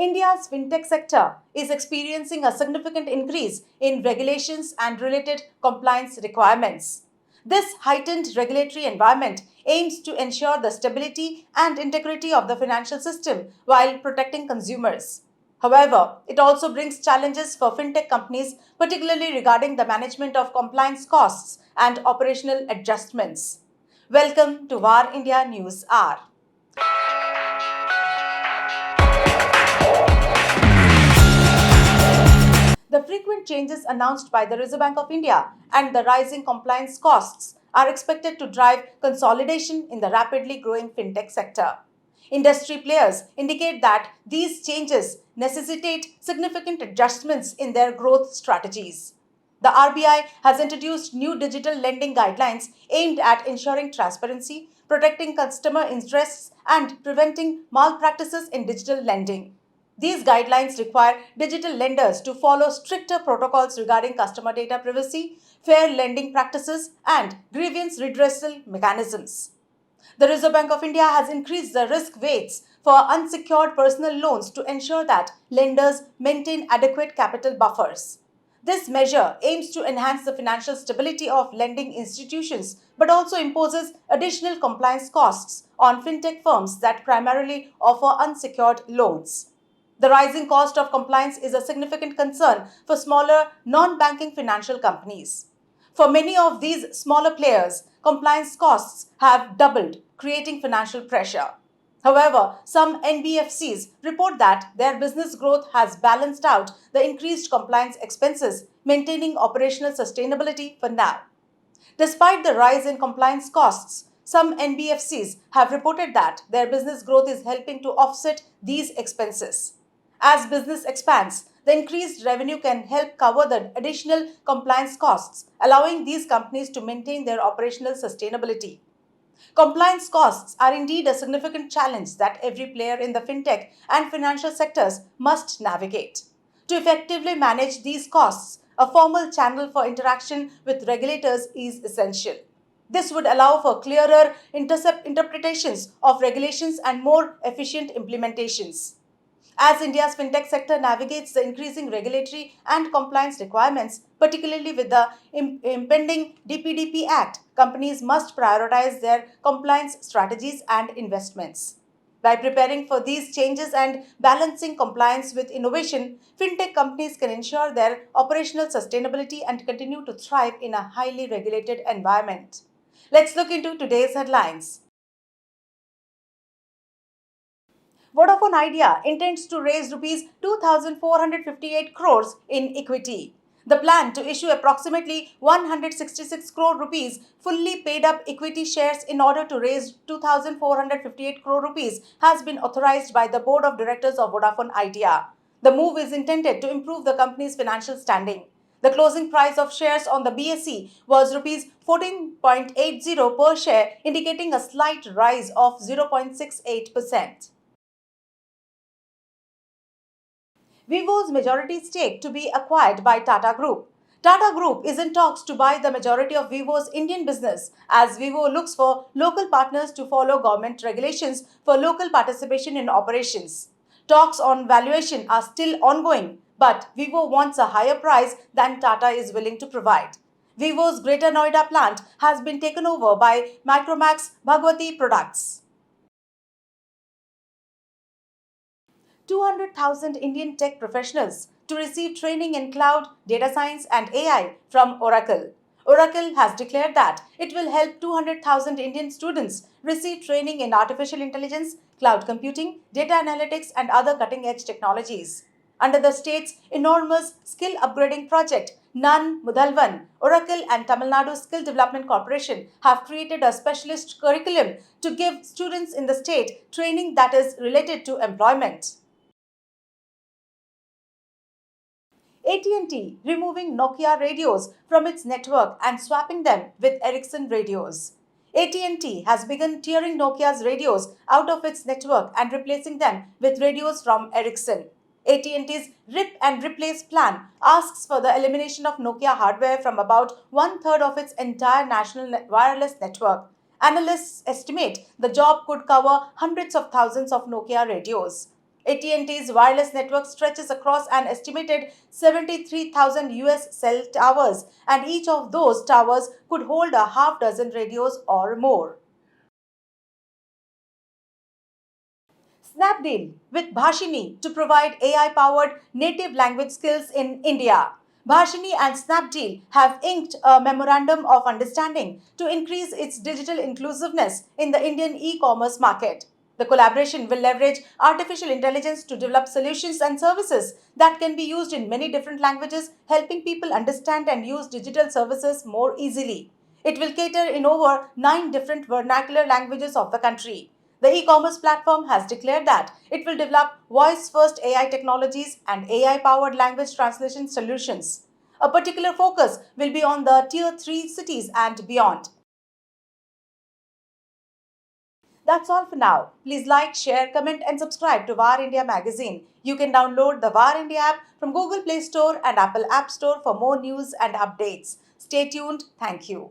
India's fintech sector is experiencing a significant increase in regulations and related compliance requirements. This heightened regulatory environment aims to ensure the stability and integrity of the financial system while protecting consumers. However, it also brings challenges for fintech companies, particularly regarding the management of compliance costs and operational adjustments. Welcome to VAR India News Hour. The frequent changes announced by the Reserve Bank of India and the rising compliance costs are expected to drive consolidation in the rapidly growing fintech sector. Industry players indicate that these changes necessitate significant adjustments in their growth strategies. The RBI has introduced new digital lending guidelines aimed at ensuring transparency, protecting customer interests, and preventing malpractices in digital lending. These guidelines require digital lenders to follow stricter protocols regarding customer data privacy, fair lending practices, and grievance redressal mechanisms. The Reserve Bank of India has increased the risk weights for unsecured personal loans to ensure that lenders maintain adequate capital buffers. This measure aims to enhance the financial stability of lending institutions but also imposes additional compliance costs on fintech firms that primarily offer unsecured loans. The rising cost of compliance is a significant concern for smaller non banking financial companies. For many of these smaller players, compliance costs have doubled, creating financial pressure. However, some NBFCs report that their business growth has balanced out the increased compliance expenses, maintaining operational sustainability for now. Despite the rise in compliance costs, some NBFCs have reported that their business growth is helping to offset these expenses. As business expands, the increased revenue can help cover the additional compliance costs, allowing these companies to maintain their operational sustainability. Compliance costs are indeed a significant challenge that every player in the fintech and financial sectors must navigate. To effectively manage these costs, a formal channel for interaction with regulators is essential. This would allow for clearer interpretations of regulations and more efficient implementations. As India's fintech sector navigates the increasing regulatory and compliance requirements, particularly with the impending DPDP Act, companies must prioritize their compliance strategies and investments. By preparing for these changes and balancing compliance with innovation, fintech companies can ensure their operational sustainability and continue to thrive in a highly regulated environment. Let's look into today's headlines. Vodafone Idea intends to raise rupees 2,458 crores in equity. The plan to issue approximately 166 crore rupees fully paid up equity shares in order to raise 2,458 crore rupees has been authorized by the Board of Directors of Vodafone Idea. The move is intended to improve the company's financial standing. The closing price of shares on the BSE was rupees 14.80 per share, indicating a slight rise of 0.68%. Vivo's majority stake to be acquired by Tata Group. Tata Group is in talks to buy the majority of Vivo's Indian business as Vivo looks for local partners to follow government regulations for local participation in operations. Talks on valuation are still ongoing, but Vivo wants a higher price than Tata is willing to provide. Vivo's Greater Noida plant has been taken over by Micromax Bhagwati Products. 200,000 Indian tech professionals to receive training in cloud, data science, and AI from Oracle. Oracle has declared that it will help 200,000 Indian students receive training in artificial intelligence, cloud computing, data analytics, and other cutting edge technologies. Under the state's enormous skill upgrading project, Nan Mudalvan, Oracle and Tamil Nadu Skill Development Corporation have created a specialist curriculum to give students in the state training that is related to employment. AT&T removing Nokia radios from its network and swapping them with Ericsson radios. AT&T has begun tearing Nokia's radios out of its network and replacing them with radios from Ericsson. AT&T's Rip and Replace plan asks for the elimination of Nokia hardware from about one-third of its entire national wireless network. Analysts estimate the job could cover hundreds of thousands of Nokia radios. AT&T's wireless network stretches across an estimated 73,000 US cell towers, and each of those towers could hold a half dozen radios or more. Snapdeal with Bhashini to provide AI-powered native language skills in India. Bhashini and Snapdeal have inked a memorandum of understanding to increase its digital inclusiveness in the Indian e-commerce market. The collaboration will leverage artificial intelligence to develop solutions and services that can be used in many different languages, helping people understand and use digital services more easily. It will cater in over 9 different vernacular languages of the country. The e-commerce platform has declared that it will develop voice-first AI technologies and AI-powered language translation solutions. A particular focus will be on the Tier 3 cities and beyond. That's all for now. Please like, share, comment, and subscribe to VAR India magazine. You can download the VAR India app from Google Play Store and Apple App Store for more news and updates. Stay tuned. Thank you.